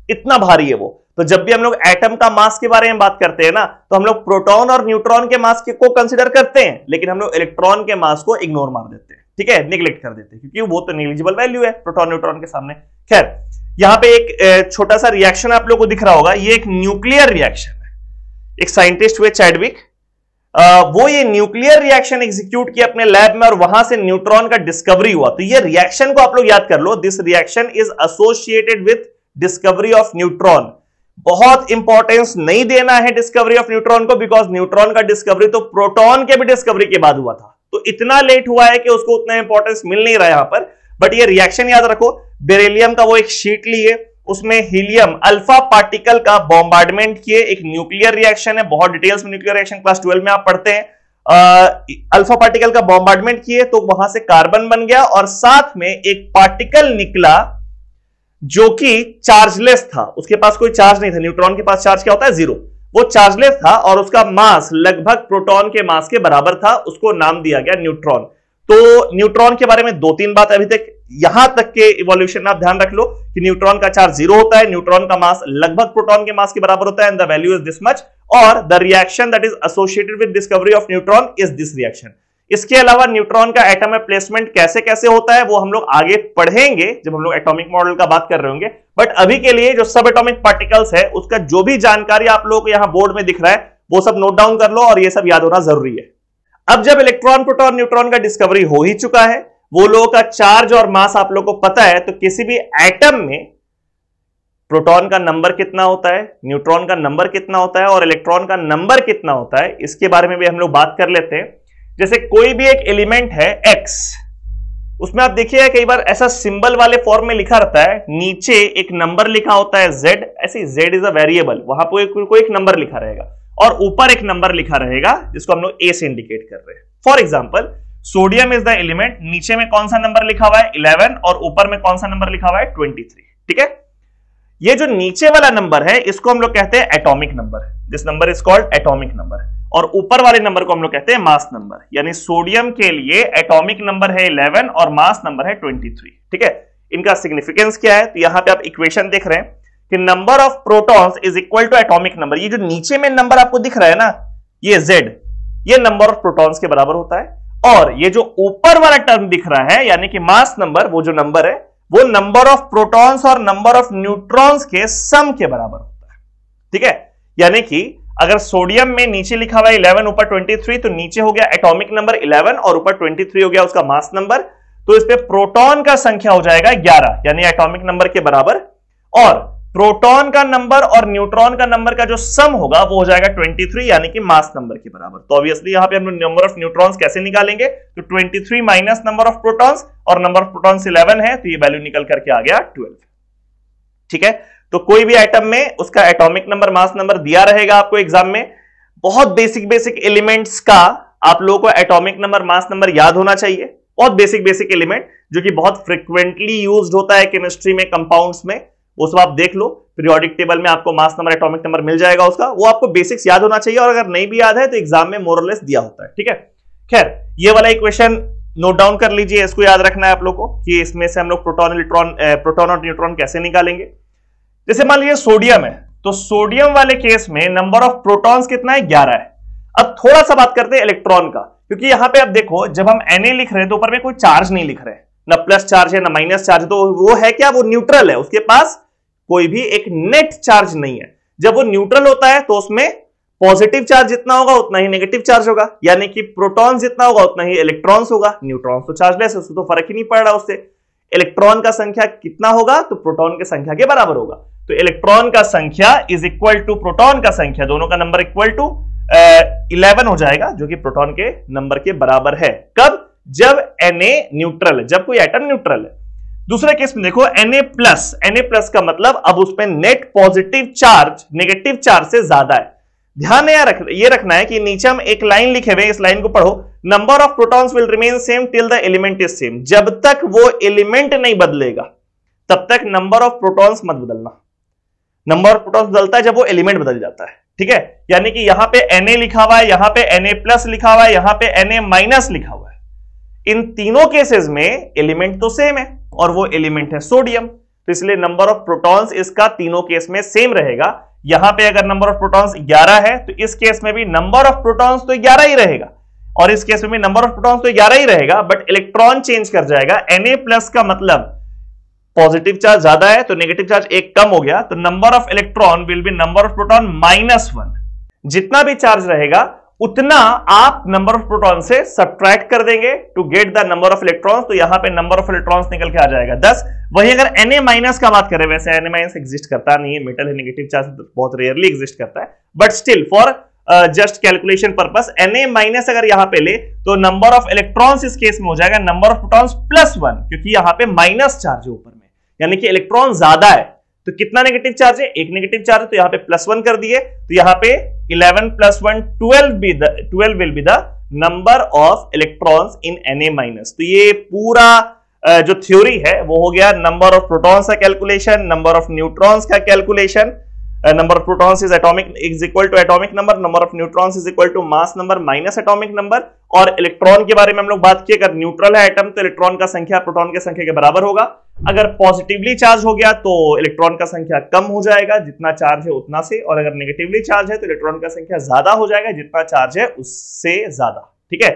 इतना भारी है वो। तो जब भी हम लोग एटम का मास के बारे में बात करते हैं ना तो हम लोग प्रोटॉन और न्यूट्रॉन के मास को कंसीडर करते हैं, लेकिन हम लोग इलेक्ट्रॉन के मास को इग्नोर मार देते हैं। ठीक है, निगलेक्ट कर देते हैं क्योंकि वो तो नेग्लिजिबल वैल्यू है प्रोटॉन न्यूट्रॉन के सामने। खैर, यहां पे एक छोटा सा रिएक्शन आप लोग को दिख रहा होगा, ये एक न्यूक्लियर रिएक्शन है। एक साइंटिस्ट हुए चैडविक, वो ये न्यूक्लियर रिएक्शन एग्जीक्यूट किया अपने लैब में और वहां से न्यूट्रॉन का डिस्कवरी हुआ। तो ये रिएक्शन को आप लोग याद कर लो, this reaction is associated with discovery of neutron. बहुत इंपॉर्टेंस नहीं देना है डिस्कवरी ऑफ न्यूट्रॉन को, बिकॉज न्यूट्रॉन का डिस्कवरी तो प्रोटॉन के भी डिस्कवरी के बाद हुआ था, तो इतना लेट हुआ है कि उसको उतना इंपॉर्टेंस मिल नहीं रहा यहां पर। बट ये रिएक्शन याद रखो, बेरिलियम का वो एक शीट लिए, उसमें हीलियम अल्फा पार्टिकल का बॉम्बार्डमेंट किए, एक न्यूक्लियर रिएक्शन है, बहुत डिटेल्स में न्यूक्लियर रिएक्शन क्लास 12 में आप पढ़ते हैं। अल्फा पार्टिकल का बॉम्बार्डमेंट किए तो वहां से कार्बन बन गया और साथ में एक पार्टिकल निकला जो कि चार्जलेस था, उसके पास कोई चार्ज नहीं था। न्यूट्रॉन के पास चार्ज क्या होता है? जीरो। वो चार्जलेस था और उसका मास लगभग प्रोटॉन के मास के बराबर था, उसको नाम दिया गया न्यूट्रॉन। तो न्यूट्रॉन के बारे में दो तीन बात अभी तक यहां तक के इवोल्यूशन आप ध्यान रख लो कि न्यूट्रॉन का चार्ज जीरो होता है, न्यूट्रॉन का मास लगभग प्रोटॉन के मास के बराबर होता है, and the value is this much, और the reaction that is associated with discovery of neutron is this reaction. इसके अलावा न्यूट्रॉन का एटम में प्लेसमेंट कैसे कैसे होता है वो हम लोग आगे पढ़ेंगे जब हम लोग एटॉमिक मॉडल का बात कर रहे होंगे। बट अभी के लिए जो सब एटॉमिक पार्टिकल्स है उसका जो भी जानकारी आप लोगों को यहां बोर्ड में दिख रहा है वो सब नोट डाउन कर लो और ये सब याद होना जरूरी है। अब जब इलेक्ट्रॉन, प्रोटॉन, न्यूट्रॉन का डिस्कवरी हो ही चुका है, वो लोगों का चार्ज और मास आप लोगों को पता है, तो किसी भी एटम में प्रोटॉन का नंबर कितना होता है, न्यूट्रॉन का नंबर कितना होता है और इलेक्ट्रॉन का नंबर कितना होता है, इसके बारे में भी हम लोग बात कर लेते हैं। जैसे कोई भी एक एलिमेंट है X, उसमें आप देखिएगा कई बार ऐसा सिंबल वाले फॉर्म में लिखा रहता है, नीचे एक नंबर लिखा होता है Z, ऐसे Z इज अ वेरिएबल, वहां पर कोई एक नंबर लिखा रहेगा और ऊपर एक नंबर लिखा रहेगा जिसको हम लोग A से इंडिकेट कर रहे हैं। For example sodium is the element, नीचे में कौन सा नंबर लिखा हुआ है 11 और ऊपर में कौन सा नंबर लिखा हुआ है 23। ठीक है, ये जो नीचे वाला नंबर है इसको हम लोग कहते हैं atomic number, this number is called atomic number, और ऊपर वाले नंबर को हम लोग कहते हैं मास नंबर। यानी सोडियम के लिए एटॉमिक नंबर है 11 और मास नंबर है 23। ठीक है, इनका सिग्निफिकेंस क्या है? तो यहां पे आप इक्वेशन देख रहे हैं कि number of protons is equal to atomic number. ये जो नीचे में नंबर आपको दिख रहा है ना, ये Z, ये नंबर ऑफ प्रोटॉन्स के बराबर होता है, और ये जो ऊपर वाला टर्म दिख रहा है यानी कि मास नंबर, वो जो नंबर है वो नंबर ऑफ प्रोटॉन्स और नंबर ऑफ न्यूट्रॉन्स के सम के बराबर होता है। ठीक है, यानी कि अगर सोडियम में नीचे लिखा हुआ है 11 ऊपर 23, तो नीचे हो गया एटॉमिक नंबर 11 और ऊपर 23 हो गया उसका मास नंबर, तो इस पे प्रोटॉन का संख्या हो जाएगा 11 यानी एटॉमिक नंबर के बराबर, और प्रोटॉन का नंबर और न्यूट्रॉन का नंबर का जो सम होगा वो हो जाएगा 23 यानी कि मास नंबर के बराबर। तो ऑब्वियसली यहां पे हम नंबर ऑफ न्यूट्रॉन्स कैसे निकालेंगे? तो 23 माइनस नंबर ऑफ प्रोटॉन्स, और नंबर ऑफ प्रोटॉन्स 11 है तो ये वैल्यू निकल करके आ गया 12। ठीक है, तो कोई भी एटम में उसका एटॉमिक नंबर, मास नंबर दिया रहेगा आपको एग्जाम में। बहुत बेसिक एलिमेंट्स का आप लोगों को एटॉमिक नंबर, मास नंबर याद होना चाहिए, बहुत बेसिक एलिमेंट जो कि बहुत फ्रिक्वेंटली यूज्ड होता है केमिस्ट्री में, कंपाउंड्स में, वो सब आप देख लो। पीरियोडिक टेबल में आपको मास नंबर, एटॉमिक नंबर मिल जाएगा उसका, वो आपको बेसिक्स याद होना चाहिए, और अगर नहीं भी याद है तो एग्जाम में मोर और लेस दिया होता है। ठीक है, खैर ये वाला इक्वेशन नोट डाउन कर लीजिए, इसको याद रखना है आप लोगों को कि इसमें से हम लोग प्रोटॉन और न्यूट्रॉन कैसे निकालेंगे। जैसे मान लीजिए सोडियम है, तो सोडियम वाले केस में नंबर ऑफ प्रोटॉन्स कितना है? 11 है। अब थोड़ा सा बात करते हैं इलेक्ट्रॉन का, क्योंकि यहां पे आप देखो जब हम Na लिख रहे हैं तो ऊपर में कोई चार्ज नहीं लिख रहे, ना प्लस चार्ज है ना माइनस चार्ज, तो वो है क्या? वो न्यूट्रल है, उसके पास कोई भी एक नेट चार्ज नहीं है। जब वो न्यूट्रल होता है तो उसमें पॉजिटिव चार्ज जितना होगा उतना ही नेगेटिव चार्ज होगा, यानी कि प्रोटॉन जितना होगा उतना ही इलेक्ट्रॉन्स होगा। न्यूट्रॉन्स तो चार्जलेस है, उसको तो फर्क ही नहीं पड़ रहा उससे। इलेक्ट्रॉन का संख्या कितना होगा? तो प्रोटॉन के संख्या के बराबर होगा। तो इलेक्ट्रॉन का संख्या इज इक्वल टू प्रोटॉन का संख्या, दोनों का नंबर इक्वल टू 11 हो जाएगा, जो कि प्रोटॉन के नंबर के बराबर है। कब? जब Na न्यूट्रल है, जब कोई एटम न्यूट्रल है। दूसरे केस में देखो Na+ का मतलब अब उसमें net positive charge negative charge से ज्यादा है। ध्यान ये रखना है कि नीचे हम एक लाइन लिखे हुए, इस लाइन को पढ़ो, number of protons will remain same till the element is same. जब तक वो एलिमेंट नहीं बदलेगा तब तक नंबर ऑफ प्रोटॉन्स मत बदलना। नंबर ऑफ प्रोटॉन्स बदलता है जब वो एलिमेंट बदल जाता है। ठीक है, यानी कि यहां पे Na लिखा हुआ है, यहां पे Na+ लिखा हुआ है, यहां पे Na- लिखा हुआ है। इन तीनों केसेस में एलिमेंट तो सेम है और वो एलिमेंट है सोडियम, तो इसलिए नंबर ऑफ प्रोटॉन्स इसका तीनों केस में सेम रहेगा। यहां पे अगर नंबर ऑफ प्रोटॉन्स 11 है तो इस केस में भी नंबर ऑफ प्रोटॉन्स तो 11 ही रहेगा, और इस केस में भी नंबर ऑफ प्रोटॉन्स तो 11 ही रहेगा, बट इलेक्ट्रॉन चेंज कर जाएगा। Na+ का मतलब पॉजिटिव चार्ज ज्यादा है तो नेगेटिव चार्ज एक कम हो गया, तो number of electron will be number of proton -1। जितना भी चार्ज रहेगा उतना आप नंबर ऑफ प्रोटॉन से सब्ट्रैक्ट कर देंगे to get the number of electrons, तो यहां पे नंबर ऑफ इलेक्ट्रॉन्स निकल के आ जाएगा 10। वहीं अगर Na- का बात करें, वैसे Na- एग्जिस्ट करता नहीं है, मेटल है, नेगेटिव चार्ज बहुत रेयरली एग्जिस्ट करता है, but still for just calculation purpose Na- अगर यहां पे ले तो नंबर ऑफ इलेक्ट्रॉन्स इस केस में हो जाएगा नंबर ऑफ प्रोटॉन्स +1, क्योंकि यहां पे माइनस चार्ज है ऊपर में, यानी कि इलेक्ट्रॉन ज्यादा है। तो कितना नेगेटिव चार्ज है? एक नेगेटिव चार्ज है, तो यहां पे +1 कर दिए, तो यहां पे 11 + 1 12 will be the number of electrons in Na-। तो ये पूरा जो थ्योरी है वो हो गया नंबर ऑफ प्रोटॉन्स का कैलकुलेशन, नंबर ऑफ न्यूट्रॉन्स का calculation. Number of protons is equal to atomic number of neutrons is equal to mass number minus atomic number. और इलेक्ट्रॉन के बारे में हम लोग बात की, अगर न्यूट्रल है एटम तो इलेक्ट्रॉन का संख्या प्रोटॉन की संख्या के बराबर होगा, अगर पॉजिटिवली चार्ज हो गया तो इलेक्ट्रॉन का संख्या कम हो जाएगा जितना चार्ज है उतना से, और अगर नेगेटिवली चार्ज है तो इलेक्ट्रॉन का संख्या ज्यादा हो जाएगा जितना चार्ज है उससे ज्यादा। ठीक है,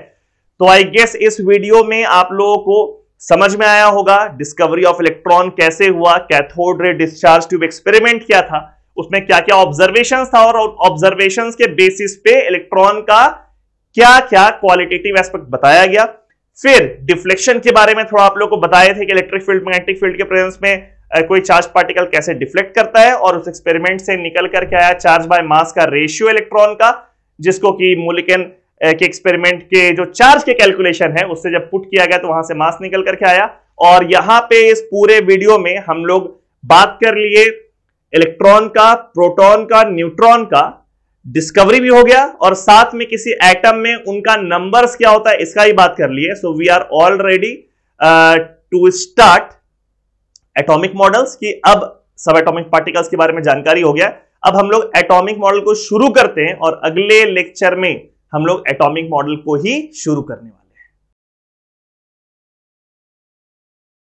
तो आई गेस इस वीडियो में आप लोगों को समझ में आया होगा डिस्कवरी ऑफ इलेक्ट्रॉन कैसे हुआ, cathode ray discharge tube experiment क्या था, उसमें क्या क्या ऑब्जर्वेशंस था, और ऑब्जर्वेशंस के बेसिस पे इलेक्ट्रॉन का क्या क्या क्वालिटेटिव एस्पेक्ट बताया गया। फिर डिफ्लेक्शन के बारे में थोड़ा आप लोगों को बताए थे कि इलेक्ट्रिक फील्ड मैग्नेटिक फील्ड के प्रेजेंस में कोई चार्ज पार्टिकल कैसे डिफ्लेक्ट करता है, और उस एक्सपेरिमेंट से निकल करके आया चार्ज बाय मास का रेशियो इलेक्ट्रॉन का, जिसको कि मूलिकन के एक्सपेरिमेंट के जो चार्ज के कैलकुलेशन है उससे जब पुट किया गया तो वहां से मास निकल करके आया। और यहां पे इस पूरे वीडियो में हम लोग बात कर लिए इलेक्ट्रॉन का, प्रोटॉन का, न्यूट्रॉन का, डिस्कवरी भी हो गया, और साथ में किसी एटम में उनका नंबर्स क्या होता है इसका ही बात कर लिए। So we are all ready to start atomic models की। अब सब एटॉमिक पार्टिकल्स के बारे में जानकारी हो गया, अब हम लोग एटॉमिक मॉडल को शुरू करते हैं, और अगले लेक्चर में हम लोग एटॉमिक मॉडल को ही शुरू करने वाले हैं।